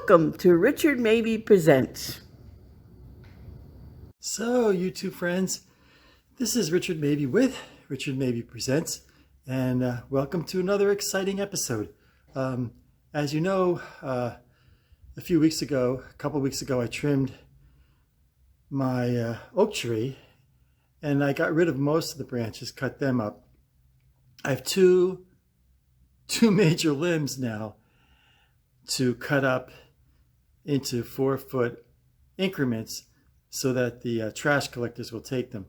Welcome to Richard Mabey Presents. So, YouTube friends, this is Richard Mabey with Richard Mabey Presents, and welcome to another exciting episode. As you know, a couple weeks ago, I trimmed my oak tree, and I got rid of most of the branches, cut them up. I have two major limbs now to cut up into 4-foot increments so that the trash collectors will take them.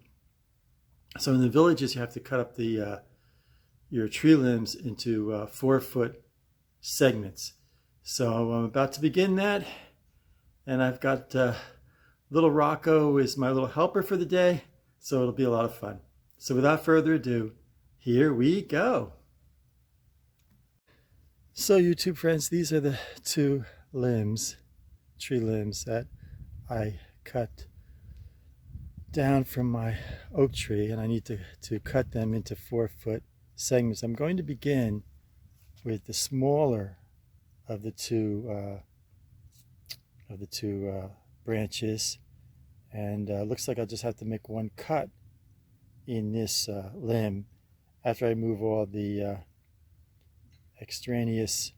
So in the villages, you have to cut up your tree limbs into 4-foot segments. So I'm about to begin that, and I've got little Rocco is my little helper for the day, so it'll be a lot of fun. So without further ado, here we go. So YouTube friends, these are the two tree limbs that I cut down from my oak tree, and I need to cut them into 4-foot segments. I'm going to begin with the smaller of the two branches, and looks like I'll just have to make one cut in this limb after I move all the extraneous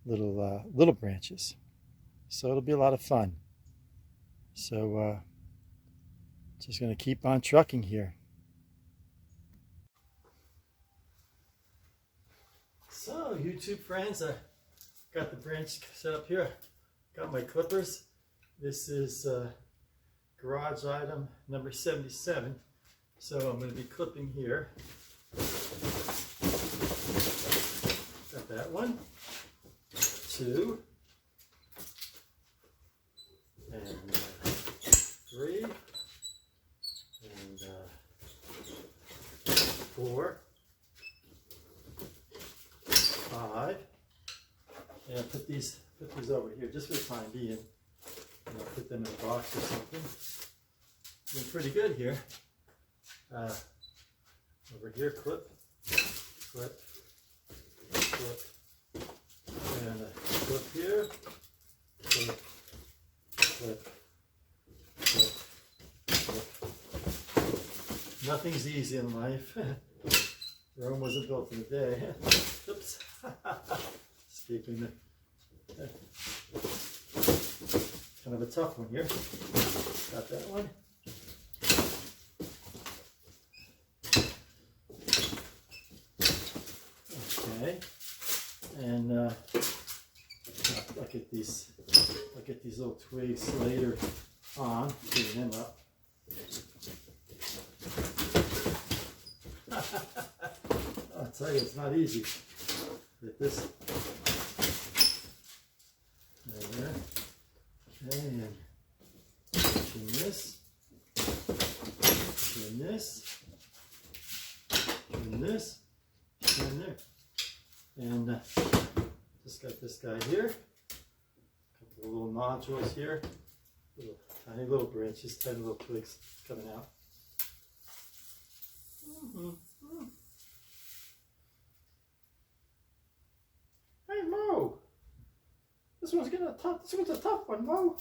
little branches. So it'll be a lot of fun. So just going to keep on trucking here. So YouTube friends, I got the branch set up here. Got my clippers. This is garage item number 77. So I'm going to be clipping here. Got that one, 2, and 3, and 4, 5, and put these over here just for the time being. And I'll put them in a box or something. Doing pretty good here. Over here, clip, clip, clip, and a clip here, clip, clip, clip, clip. Nothing's easy in life. Rome wasn't built in a day. Oops. Speaking of, kind of a tough one here. Got that one. Okay, and I'll get these little twigs later on, putting them up. I'll tell you, it's not easy. Get this. There. Okay, and trim this. Trim this. Trim this. Trim there. And just got this guy here. A couple of little nodules here. Tiny little branches, tiny little twigs coming out. Hey Mo, this one's getting tough. This one's a tough one, Mo.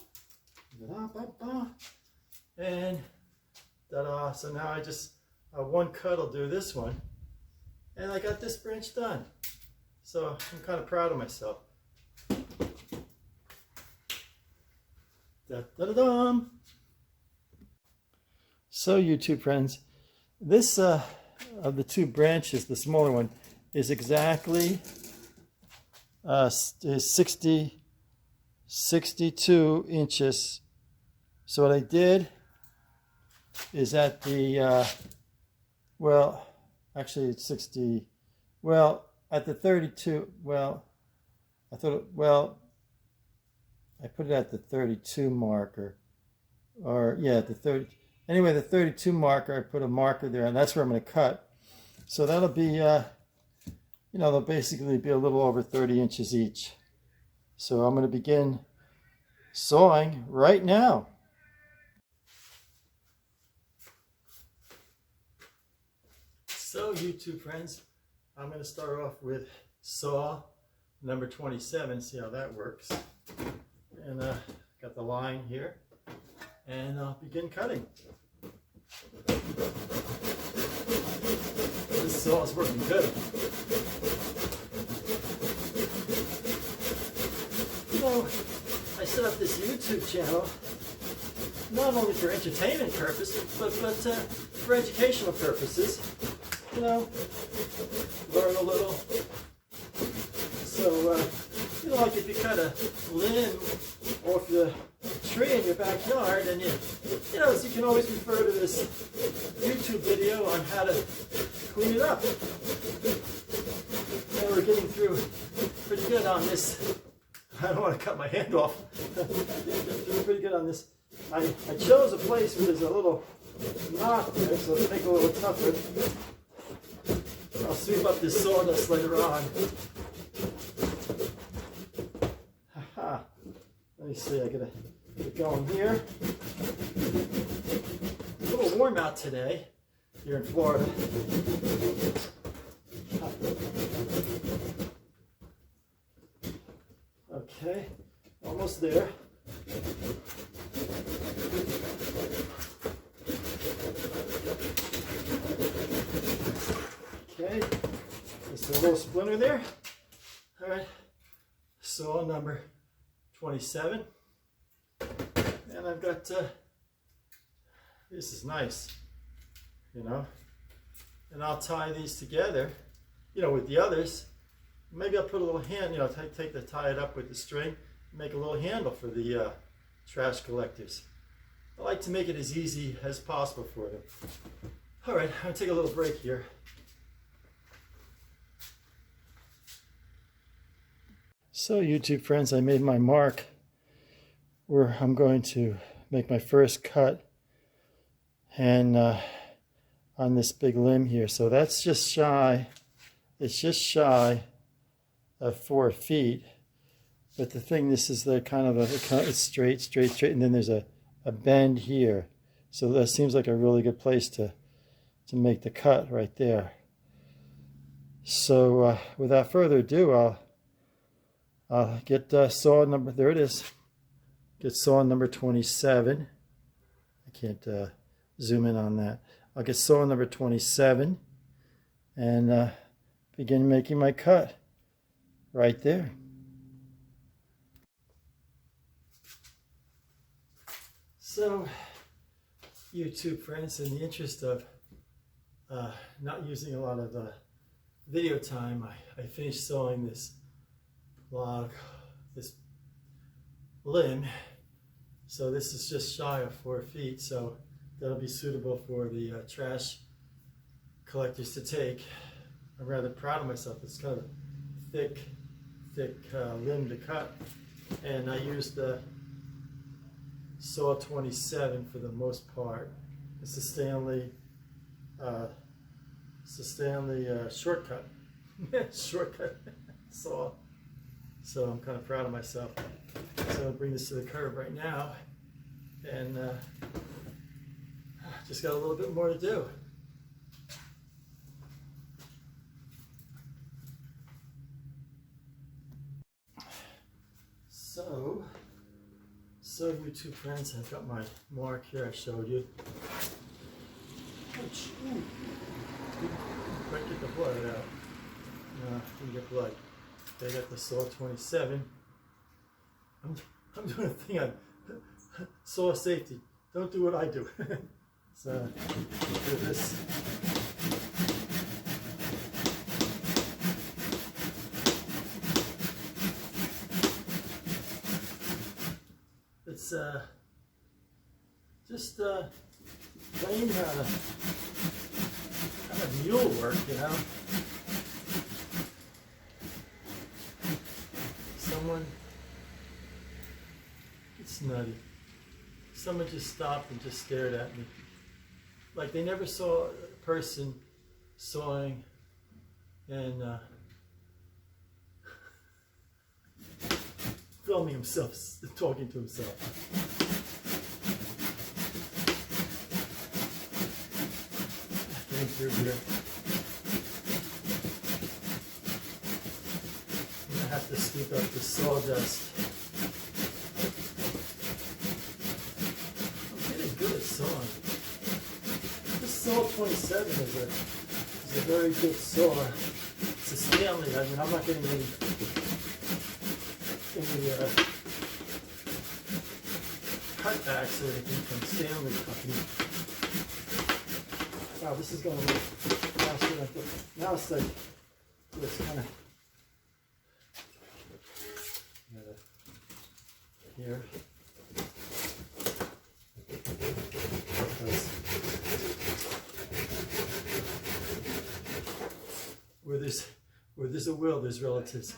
And ta-da! So now I just one cut will do this one, and I got this branch done. So I'm kind of proud of myself. Da-da-da-dum. So YouTube friends, this of the two branches, the smaller one, is exactly is 62 inches. So what I did is at the well, actually it's 60. Well, at the 32. Well, I thought. Well, I put it at the 32 marker, or yeah, at the 30. Anyway, the 32 marker, I put a marker there, and that's where I'm going to cut. So that'll be, they'll basically be a little over 30 inches each. So I'm going to begin sawing right now. So YouTube friends, I'm going to start off with saw number 27, see how that works. And got the line here, and I'll begin cutting. This saw is working good. You know, I set up this YouTube channel not only for entertainment purposes, but for educational purposes. You know, learn a little. So, you know, like if you cut a limb off the tree in your backyard, and you know, so you can always refer to this YouTube video on how to clean it up. And we're getting through pretty good on this. I don't want to cut my hand off. Doing pretty good on this. I chose a place where there's a little knot there, so it'll make it a little tougher. I'll sweep up this sawdust later on. Haha. Let me see, I gotta get going here. A little warm out today here in Florida. Okay, almost there. Okay, just a little splinter there. All right, saw number 27. And I've got, this is nice, you know. And I'll tie these together, you know, with the others. Maybe I'll put a little hand, you know, tie it up with the string, make a little handle for the trash collectors. I like to make it as easy as possible for them. All right, I'm gonna take a little break here. So YouTube friends, I made my mark where I'm going to make my first cut, and on this big limb here. So that's just shy, it's just shy of 4 feet. But the thing, this is the kind of it's straight, and then there's a bend here. So that seems like a really good place to make the cut right there. So without further ado, I'll get saw number, there it is. Get saw number 27. I can't zoom in on that. I'll get saw number 27 and begin making my cut right there. So, YouTube friends, in the interest of not using a lot of video time, I finished sawing this log, this limb. So this is just shy of 4 feet, so that'll be suitable for the trash collectors to take. I'm rather proud of myself. It's kind of a thick limb to cut, and I used the saw 27 for the most part. It's a Stanley shortcut shortcut saw. So I'm kind of proud of myself. So I'll bring this to the curb right now, and just got a little bit more to do. So YouTube friends, I've got my mark here I showed you. Ouch. Might get the blood out. No, didn't get blood. Okay, I got the saw 27. I'm doing a thing on saw safety. Don't do what I do. So do this. It's just plain kind of mule work, you know. It's nutty. Someone just stopped and just stared at me. Like they never saw a person sawing and filming himself, talking to himself. Getting through here. I'm gonna have to keep up the sawdust. I'm getting good at sawing. This saw 27 is a very good saw. It's a Stanley. I mean, I'm not getting any cutbacks or anything from Stanley Company. Wow, this is going a little faster than I thought. Now it's like, it's kind of here. Where there's a will, there's relatives.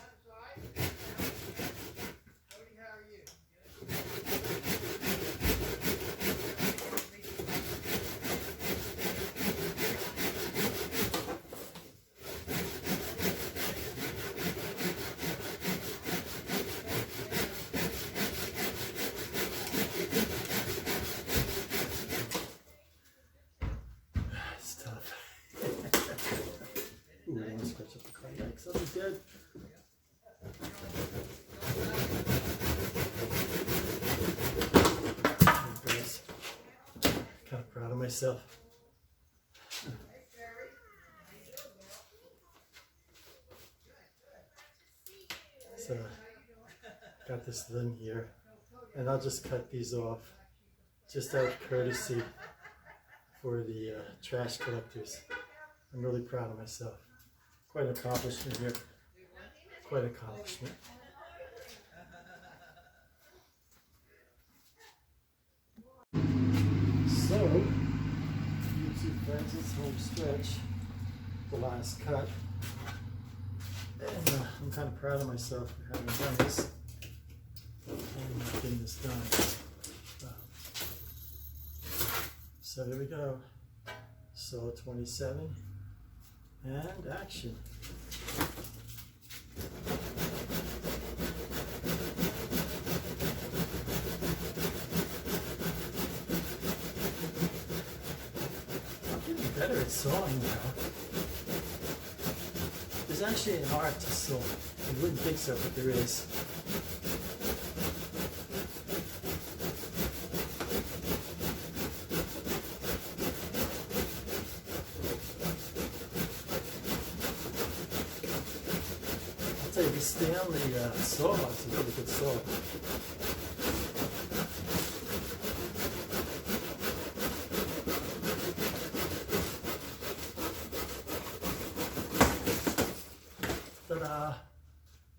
It's tough. Ooh, I want to scratch up the cardiac. Something's dead. Kind of proud of myself. So, got this limb here, and I'll just cut these off, just out of courtesy for the trash collectors. I'm really proud of myself. Quite an accomplishment here. Quite an accomplishment. So, YouTube friends, it's home stretch, the last cut. And I'm kind of proud of myself for having done this and getting this done. So there we go. Saw 27 and action. I'm getting better at sawing now. There's actually an art to saw. You wouldn't think so, but there is. I'll tell you, the Stanley saw is a really good saw. Ta-da!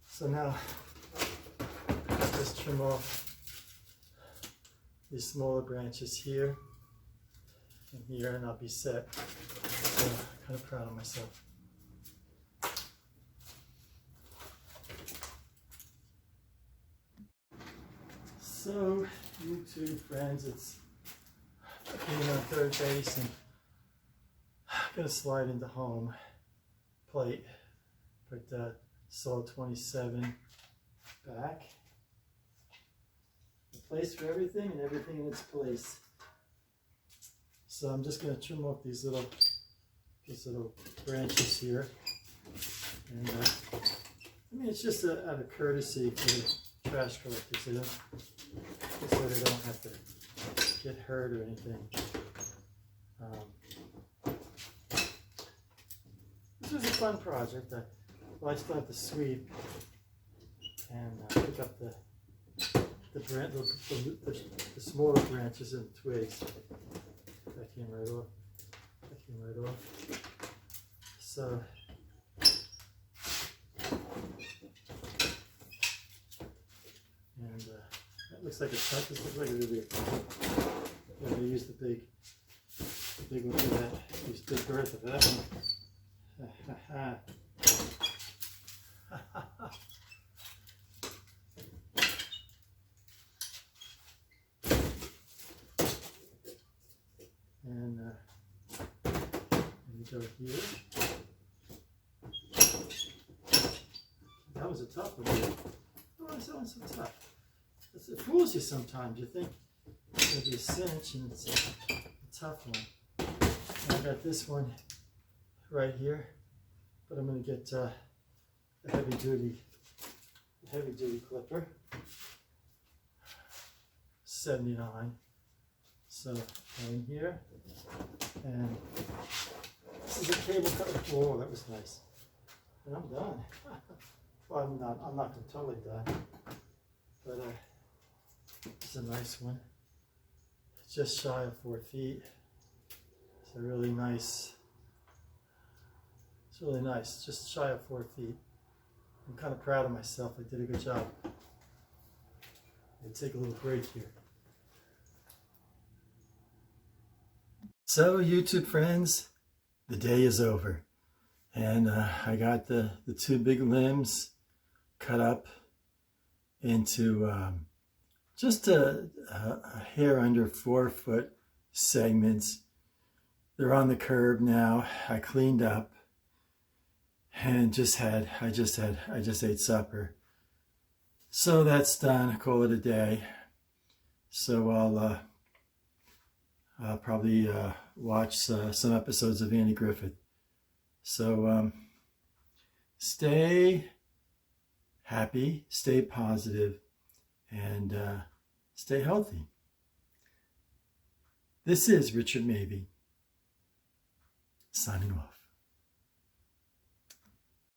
So now, just trim off these smaller branches here and here, and I'll be set. So, kind of proud of myself. So, YouTube friends, it's being on third base, and I'm gonna slide into home plate. Put saw 27 back. A place for everything and everything in its place. So I'm just going to trim off these little branches here. And I mean, it's just out of courtesy to the trash collectors, you know, just so they don't have to get hurt or anything. This was a fun project. Well, I still have to sweep and pick up the smaller branches and twigs. That came right off. That came right off. So, and that looks like a cut. This looks like a really. I'm going to use the big one for that. Use the girth of that one. And we go here. That was a tough one. Oh, that one's so tough. It fools you sometimes. You think it's going to be a cinch, and it's a tough one. And I got this one right here, but I'm going to get a heavy heavy duty clipper. 79. So in here, and this is a cable cutter. Oh, that was nice. And I'm done. Well, I'm not totally done, but it's a nice one. It's just shy of 4 feet. It's a really nice. It's really nice. Just shy of 4 feet. I'm kind of proud of myself. I did a good job. I'll take a little break here. So YouTube friends, the day is over, and I got the two big limbs cut up into just a hair under 4 foot segments. They're on the curb now. I cleaned up and I just ate supper. So that's done. I call it a day. So I'll probably watch some episodes of Andy Griffith. So stay happy, stay positive, and stay healthy. This is Richard Mabey, signing off.